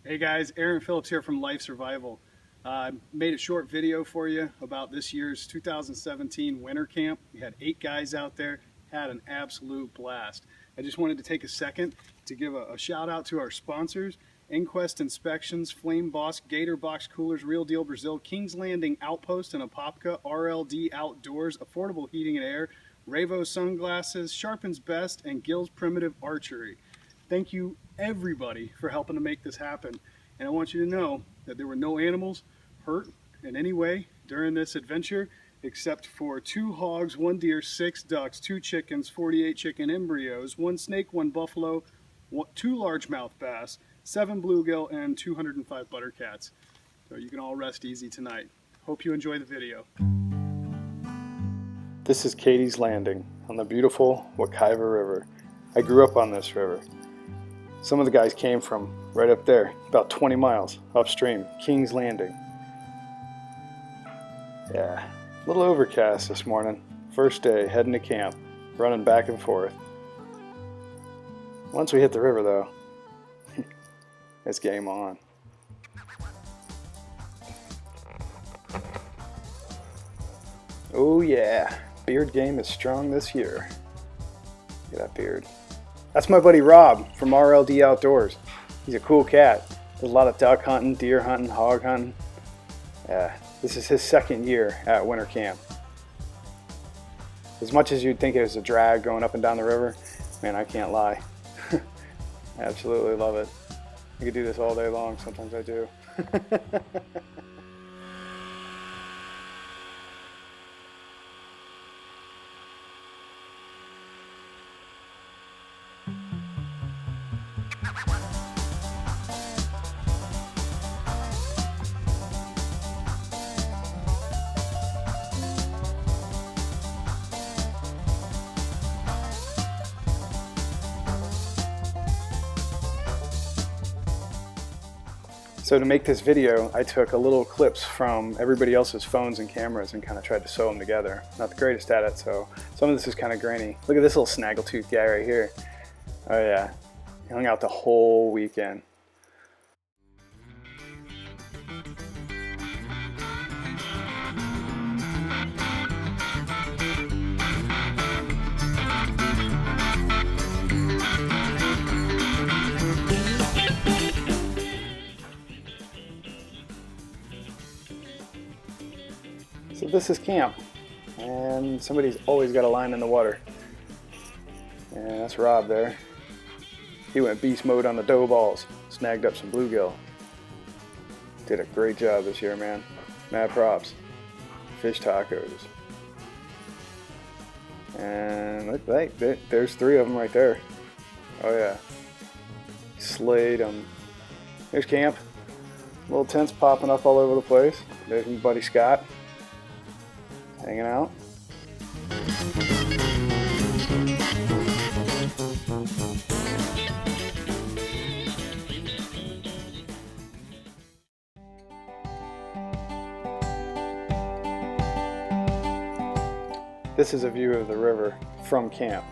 Hey guys, Aaron Phillips here from Life Survival. I made a short video for you about this year's 2017 winter camp. We had 8 guys out there, had an absolute blast. I just wanted to take a second to give a shout out to our sponsors: Inquest Inspections, Flame Boss, Gator Box Coolers, Real Deal Brazil, King's Landing Outpost and Apopka, RLD Outdoors, Affordable Heating and Air, Ravo Sunglasses, Sharpen's Best, and Gill's Primitive Archery. Thank you everybody for helping to make this happen. And I want you to know that there were no animals hurt in any way during this adventure, except for 2 hogs, 1 deer, 6 ducks, 2 chickens, 48 chicken embryos, 1 snake, 1 buffalo, 2 largemouth bass, 7 bluegill, and 205 buttercats. So you can all rest easy tonight. Hope you enjoy the video. This is Katie's Landing on the beautiful Wekiva River. I grew up on this river. Some of the guys came from right up there, about 20 miles upstream, King's Landing. Yeah, a little overcast this morning. First day, heading to camp, running back and forth. Once we hit the river though, it's game on. Oh yeah, beard game is strong this year. Look at that beard. That's my buddy Rob from RLD Outdoors. He's a cool cat. Does a lot of duck hunting, deer hunting, hog hunting. Yeah, this is his 2nd year at winter camp. As much as you'd think it was a drag going up and down the river, man, I can't lie. I absolutely love it. I could do this all day long. Sometimes I do. So to make this video, I took a little clips from everybody else's phones and cameras and kind of tried to sew them together. Not the greatest at it, so some of this is kind of grainy. Look at this little snaggletooth guy right here. Oh yeah, he hung out the whole weekend. So this is camp, and somebody's always got a line in the water. And that's Rob there. He went beast mode on the dough balls, snagged up some bluegill. Did a great job this year, man. Mad props. Fish tacos. And look, there's 3 of them right there. Oh yeah. Slayed them. There's camp. Little tents popping up all over the place. There's my buddy Scott. Hanging out. This is a view of the river from camp.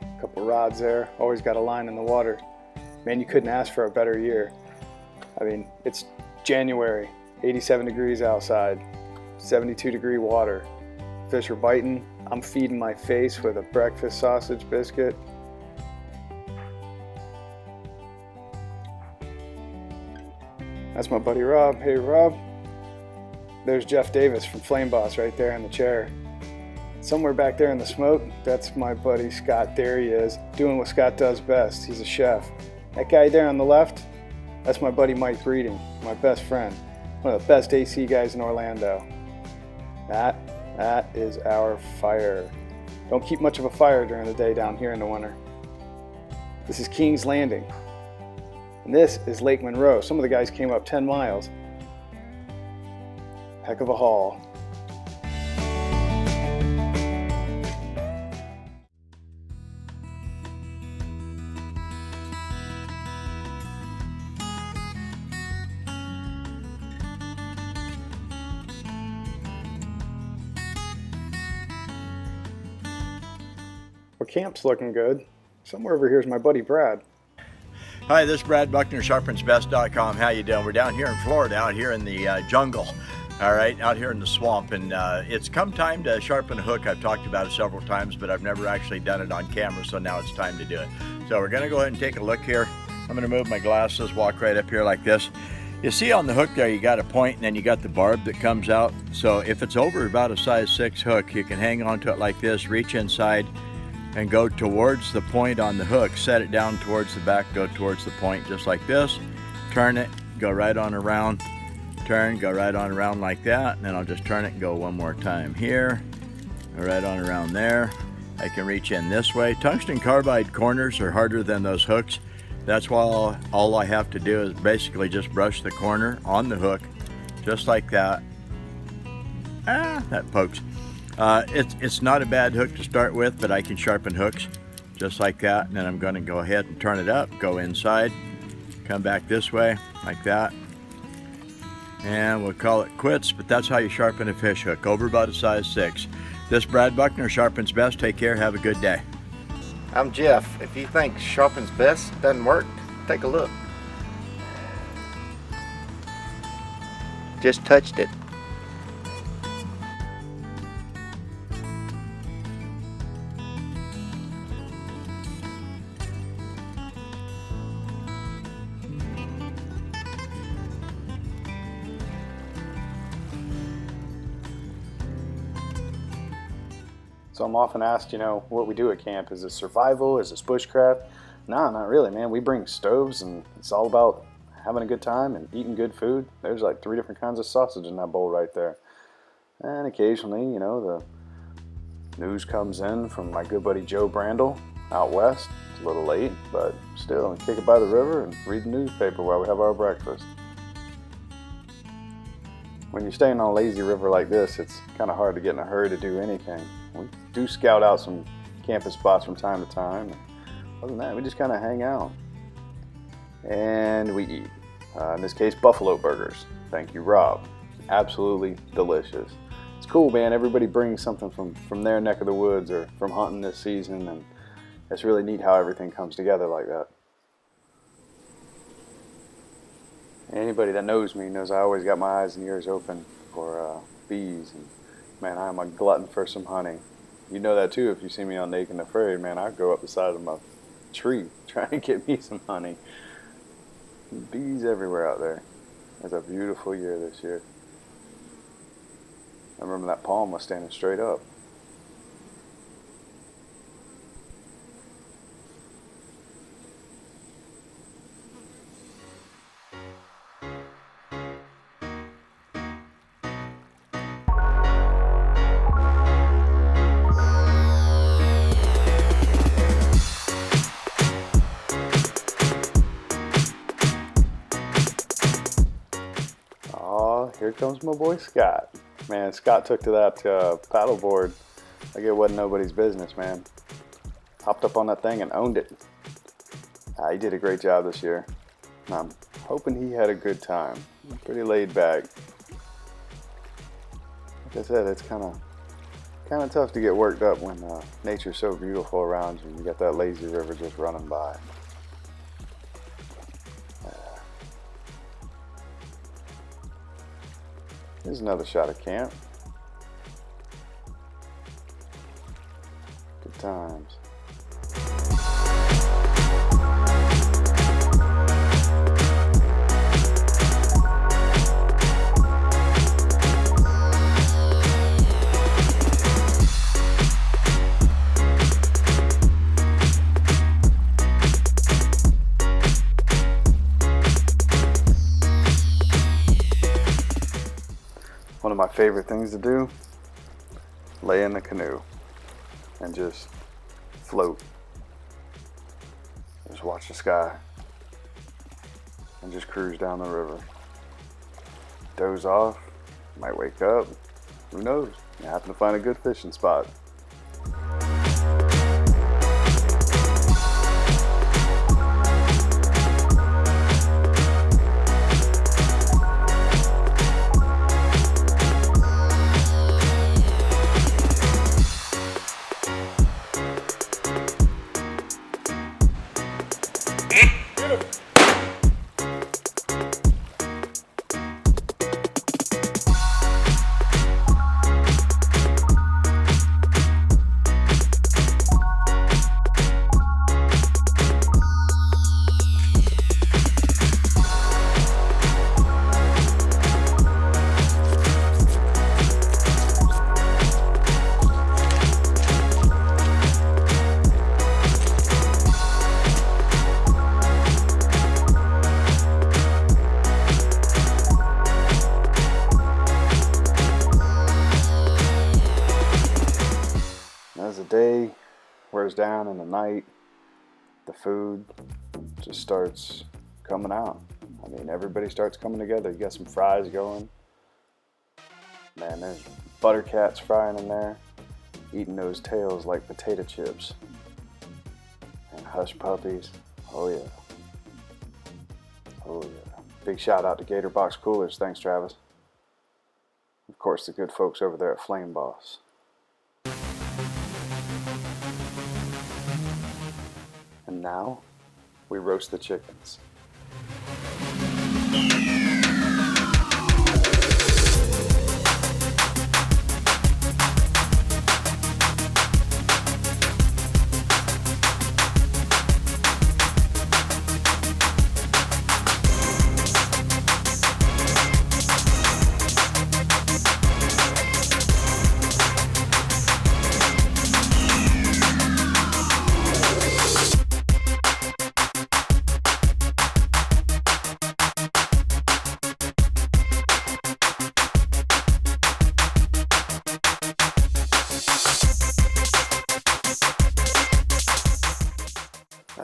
A couple rods there, always got a line in the water. Man, you couldn't ask for a better year. I mean, it's January, 87 degrees outside, 72-degree water. Fish are biting. I'm feeding my face with a breakfast sausage biscuit. That's my buddy Rob. Hey Rob. There's Jeff Davis from Flame Boss right there in the chair. Somewhere back there in the smoke, that's my buddy Scott. There he is, doing what Scott does best. He's a chef. That guy there on the left, that's my buddy Mike Breeding, my best friend. One of the best AC guys in Orlando. That is our fire. Don't keep much of a fire during the day down here in the winter. This is King's Landing. And this is Lake Monroe. Some of the guys came up 10 miles. Heck of a haul. Well, camp's looking good. Somewhere over here is my buddy Brad. Hi, this is Brad Buckner, sharpensbest.com. How you doing? We're down here in Florida, out here in the jungle, all right, out here in the swamp, and it's come time to sharpen a hook. I've talked about it several times, but I've never actually done it on camera, so now it's time to do it. So we're gonna go ahead and take a look here. I'm gonna move my glasses, walk right up here like this. You see on the hook there, you got a point and then you got the barb that comes out. So if it's over about a size 6 hook, you can hang on to it like this, reach inside and go towards the point on the hook, set it down towards the back, go towards the point just like this, turn it, go right on around, turn, go right on around like that, and then I'll just turn it and go one more time here, go right on around there. I can reach in this way. Tungsten carbide corners are harder than those hooks. That's why all I have to do is basically just brush the corner on the hook, just like that. That pokes. It's not a bad hook to start with, but I can sharpen hooks just like that. And then I'm going to go ahead and turn it up, go inside, come back this way like that. And we'll call it quits, but that's how you sharpen a fish hook, over about a size 6. This Brad Buckner, Sharpens Best. Take care, have a good day. I'm Jeff. If you think Sharpens Best doesn't work, take a look. Just touched it. So I'm often asked, what we do at camp. Is it survival? Is it bushcraft? No, not really, man. We bring stoves and it's all about having a good time and eating good food. There's like 3 different kinds of sausage in that bowl right there. And occasionally, the news comes in from my good buddy Joe Brandel out west. It's a little late, but still, kick it by the river and read the newspaper while we have our breakfast. When you're staying on a lazy river like this, it's kind of hard to get in a hurry to do anything. We do scout out some camping spots from time to time. Other than that, we just kind of hang out. And we eat. In this case, buffalo burgers. Thank you, Rob. Absolutely delicious. It's cool, man. Everybody brings something from their neck of the woods or from hunting this season, and it's really neat how everything comes together like that. Anybody that knows me knows I always got my eyes and ears open for bees, and man, I'm a glutton for some honey. You know that too if you see me on Naked and Afraid. Man, I go up the side of my tree trying to get me some honey. Bees everywhere out there. It's a beautiful year this year. I remember that palm was standing straight up. Here comes my boy Scott. Man, Scott took to that paddleboard like it wasn't nobody's business, man. Hopped up on that thing and owned it. He did a great job this year. I'm hoping he had a good time. Pretty laid back. Like I said, it's kind of tough to get worked up when nature's so beautiful around you. You got that lazy river just running by. Here's another shot of camp. Good times. One of my favorite things to do, lay in the canoe and just float. Just watch the sky and just cruise down the river. Doze off, might wake up, who knows? You happen to find a good fishing spot. Beautiful. the day wears down and the night, the food just starts coming out. I mean, everybody starts coming together. You got some fries going. Man, there's butter cats frying in there, eating those tails like potato chips. And hush puppies. Oh yeah. Oh yeah. Big shout out to Gator Box Coolers. Thanks, Travis. Of course, the good folks over there at Flame Boss. And now, we roast the chickens.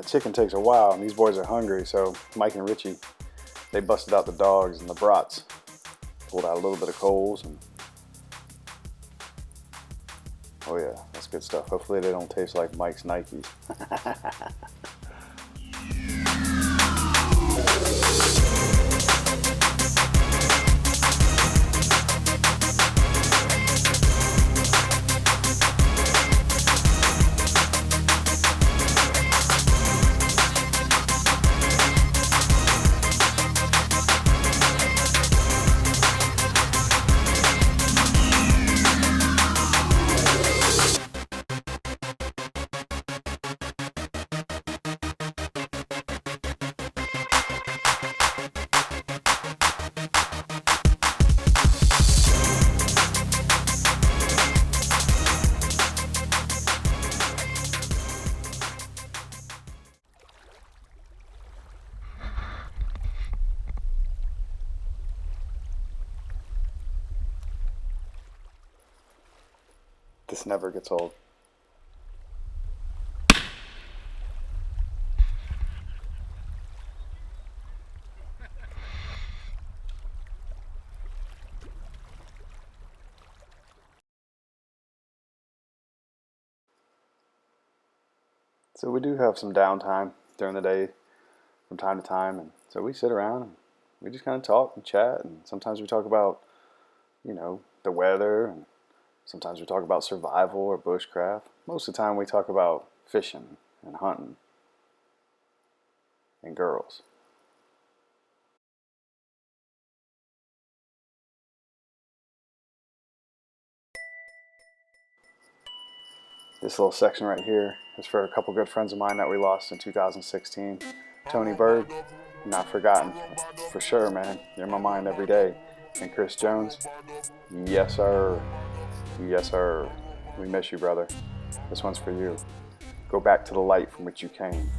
Chicken takes a while, and these boys are hungry, so Mike and Richie, they busted out the dogs and the brats, pulled out a little bit of coals, and oh yeah, that's good stuff. Hopefully they don't taste like Mike's Nikes. This never gets old. So we do have some downtime during the day from time to time, and so we sit around and we just kind of talk and chat, and sometimes we talk about, you know, the weather, and sometimes we talk about survival or bushcraft. Most of the time we talk about fishing and hunting and girls. This little section right here is for a couple good friends of mine that we lost in 2016. Tony Bird, not forgotten, for sure, man. You're in my mind every day. And Chris Jones, yes sir, yes sir. We miss you, brother. This one's for you. Go back to the light from which you came.